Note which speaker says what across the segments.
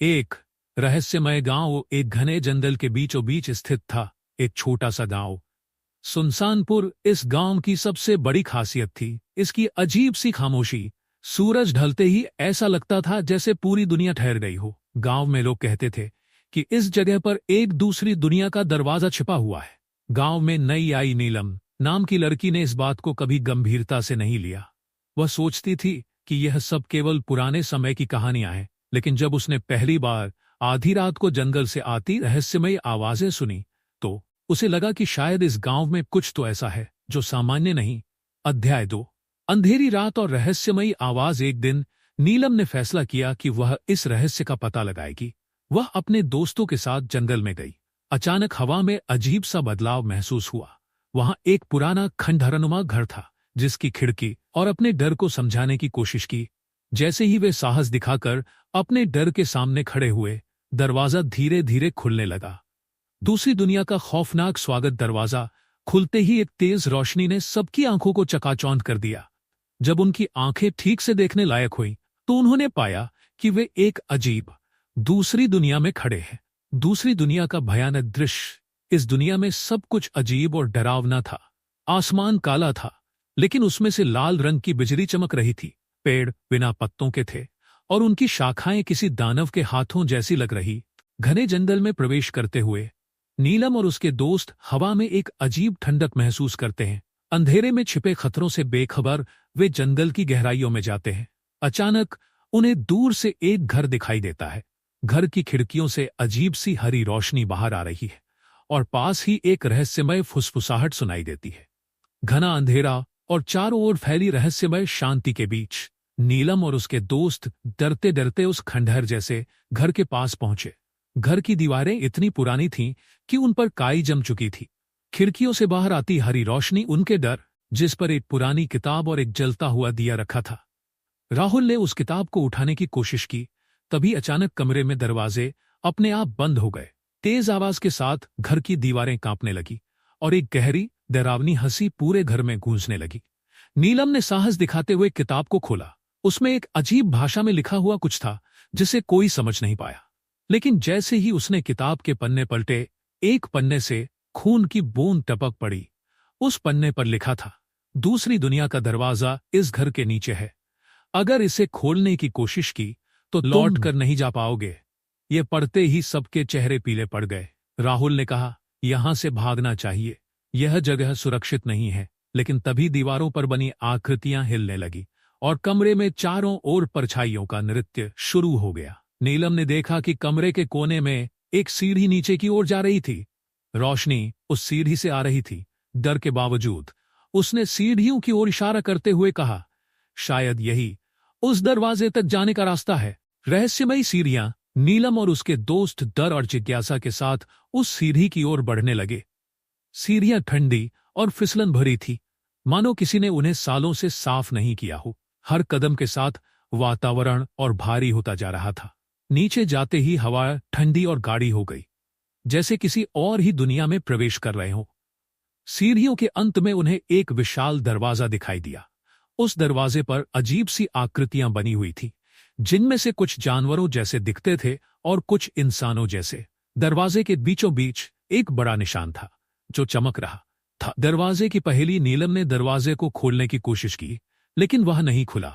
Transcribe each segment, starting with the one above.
Speaker 1: एक रहस्यमय गांव एक घने जंगल के बीचों बीच स्थित था। एक छोटा सा गांव सुनसानपुर इस गांव की सबसे बड़ी खासियत थी इसकी अजीब सी खामोशी। सूरज ढलते ही ऐसा लगता था जैसे पूरी दुनिया ठहर गई हो। गांव में लोग कहते थे कि इस जगह पर एक दूसरी दुनिया का दरवाजा छिपा हुआ है। गांव में नई आई नीलम नाम की लड़की ने इस बात को कभी गंभीरता से नहीं लिया। वह सोचती थी कि यह सब केवल पुराने समय की कहानियां हैं। लेकिन जब उसने पहली बार आधी रात को जंगल से आती रहस्यमयी आवाजें सुनी तो उसे लगा कि शायद इस गांव में कुछ तो ऐसा है जो सामान्य नहीं। अध्याय 2 अंधेरी रात और रहस्यमयी आवाज। एक दिन नीलम ने फैसला किया कि वह इस रहस्य का पता लगाएगी। वह अपने दोस्तों के साथ जंगल में गई। अचानक हवा में अजीब सा बदलाव महसूस हुआ। वहां एक पुराना खंडहरनुमा घर था जिसकी खिड़की और अपने डर को समझाने की कोशिश की। जैसे ही वे साहस दिखाकर अपने डर के सामने खड़े हुए, दरवाजा धीरे धीरे खुलने लगा। दूसरी दुनिया का खौफनाक स्वागत। दरवाजा खुलते ही एक तेज रोशनी ने सबकी आंखों को चकाचौंध कर दिया। जब उनकी आंखें ठीक से देखने लायक हुई तो उन्होंने पाया कि वे एक अजीब दूसरी दुनिया में खड़े हैं। दूसरी दुनिया का भयानक दृश्य। इस दुनिया में सब कुछ अजीब और डरावना था। आसमान काला था लेकिन उसमें से लाल रंग की बिजली चमक रही थी। पेड़ बिना पत्तों के थे और उनकी शाखाएं किसी दानव के हाथों जैसी लग रही। घने जंगल में प्रवेश करते हुए नीलम और उसके दोस्त हवा में एक अजीब ठंडक महसूस करते हैं। अंधेरे में छिपे खतरों से बेखबर वे जंगल की गहराइयों में जाते हैं। अचानक उन्हें दूर से एक घर दिखाई देता है। घर की खिड़कियों से अजीब सी हरी रोशनी बाहर आ रही है और पास ही एक रहस्यमय फुसफुसाहट सुनाई देती है। घना अंधेरा और चारों ओर फैली रहस्यमय शांति के बीच नीलम और उसके दोस्त डरते डरते उस खंडहर जैसे घर के पास पहुंचे। घर की दीवारें इतनी पुरानी थीं कि उन पर काई जम चुकी थी। खिड़कियों से बाहर आती हरी रोशनी उनके डर, जिस पर एक पुरानी किताब और एक जलता हुआ दिया रखा था। राहुल ने उस किताब को उठाने की कोशिश की। तभी अचानक कमरे में दरवाजे अपने आप बंद हो गए। तेज आवाज के साथ घर की दीवारें कांपने लगी और एक गहरी डरावनी हंसी पूरे घर में गूंजने लगी। नीलम ने साहस दिखाते हुए किताब को खोला। उसमें एक अजीब भाषा में लिखा हुआ कुछ था जिसे कोई समझ नहीं पाया। लेकिन जैसे ही उसने किताब के पन्ने पलटे, एक पन्ने से खून की बूंद टपक पड़ी। उस पन्ने पर लिखा था, दूसरी दुनिया का दरवाजा इस घर के नीचे है। अगर इसे खोलने की कोशिश की तो लौट कर नहीं जा पाओगे। ये पढ़ते ही सबके चेहरे पीले पड़ गए। राहुल ने कहा, यहां से भागना चाहिए, यह जगह सुरक्षित नहीं है। लेकिन तभी दीवारों पर बनी आकृतियां हिलने लगी और कमरे में चारों ओर परछाइयों का नृत्य शुरू हो गया। नीलम ने देखा कि कमरे के कोने में एक सीढ़ी नीचे की ओर जा रही थी। रोशनी उस सीढ़ी से आ रही थी। डर के बावजूद उसने सीढ़ियों की ओर इशारा करते हुए कहा, शायद यही उस दरवाजे तक जाने का रास्ता है। रहस्यमयी सीढ़ियां। नीलम और उसके दोस्त डर और जिज्ञासा के साथ उस सीढ़ी की ओर बढ़ने लगे। सीढ़ियां ठंडी और फिसलन भरी थी, मानो किसी ने उन्हें सालों से साफ नहीं किया हो। हर कदम के साथ वातावरण और भारी होता जा रहा था। नीचे जाते ही हवा ठंडी और गाढ़ी हो गई, जैसे किसी और ही दुनिया में प्रवेश कर रहे हो। सीढ़ियों के अंत में उन्हें एक विशाल दरवाजा दिखाई दिया। उस दरवाजे पर अजीब सी आकृतियां बनी हुई थी, जिनमें से कुछ जानवरों जैसे दिखते थे और कुछ इंसानों जैसे। दरवाजे के बीचों बीच एक बड़ा निशान था जो चमक रहा था। दरवाजे की पहेली। नीलम ने दरवाजे को खोलने की कोशिश की लेकिन वह नहीं खुला।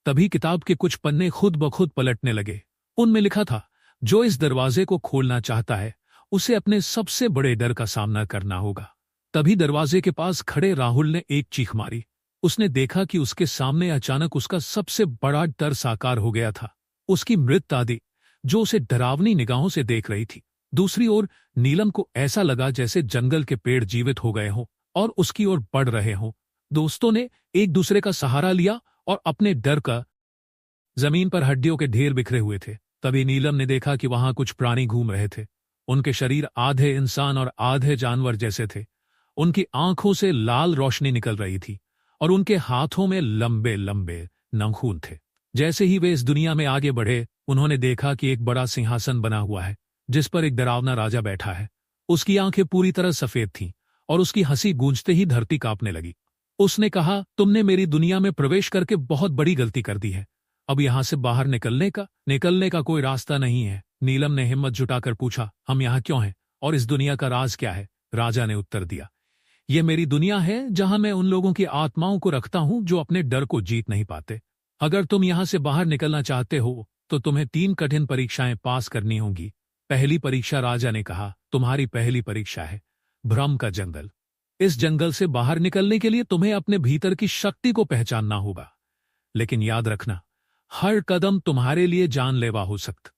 Speaker 1: तभी किताब के कुछ पन्ने खुद ब खुद पलटने लगे। उनमें लिखा था, जो इस दरवाजे को खोलना चाहता है उसे अपने सबसे बड़े डर का सामना करना होगा। तभी दरवाजे के पास खड़े राहुल ने एक चीख मारी। उसने देखा कि उसके सामने अचानक उसका सबसे बड़ा डर साकार हो गया था। उसकी मृत दादी, जो उसे डरावनी निगाहों से देख रही थी। दूसरी ओर नीलम को ऐसा लगा जैसे जंगल के पेड़ जीवित हो गए हों और उसकी ओर बढ़ रहे हों। दोस्तों ने एक दूसरे का सहारा लिया और अपने डर का। जमीन पर हड्डियों के ढेर बिखरे हुए थे। तभी नीलम ने देखा कि वहां कुछ प्राणी घूम रहे थे। उनके शरीर आधे इंसान और आधे जानवर जैसे थे। उनकी आंखों से लाल रोशनी निकल रही थी और उनके हाथों में लंबे लंबे नाखून थे। जैसे ही वे इस दुनिया में आगे बढ़े, उन्होंने देखा कि एक बड़ा सिंहासन बना हुआ है जिस पर एक डरावना राजा बैठा है। उसकी आंखें पूरी तरह सफेद थीं और उसकी हंसी गूंजते ही धरती कांपने लगी। उसने कहा, तुमने मेरी दुनिया में प्रवेश करके बहुत बड़ी गलती कर दी है। अब यहां से बाहर निकलने का कोई रास्ता नहीं है। नीलम ने हिम्मत जुटाकर पूछा, हम यहाँ क्यों हैं और इस दुनिया का राज क्या है? राजा ने उत्तर दिया, ये मेरी दुनिया है जहां मैं उन लोगों की आत्माओं को रखता हूं जो अपने डर को जीत नहीं पाते। अगर तुम यहां से बाहर निकलना चाहते हो तो तुम्हें 3 कठिन परीक्षाएं पास करनी होंगी। पहली परीक्षा, राजा ने कहा, तुम्हारी पहली परीक्षा है भ्रम का जंगल। इस जंगल से बाहर निकलने के लिए तुम्हें अपने भीतर की शक्ति को पहचानना होगा, लेकिन याद रखना, हर कदम तुम्हारे लिए जानलेवा हो सकता।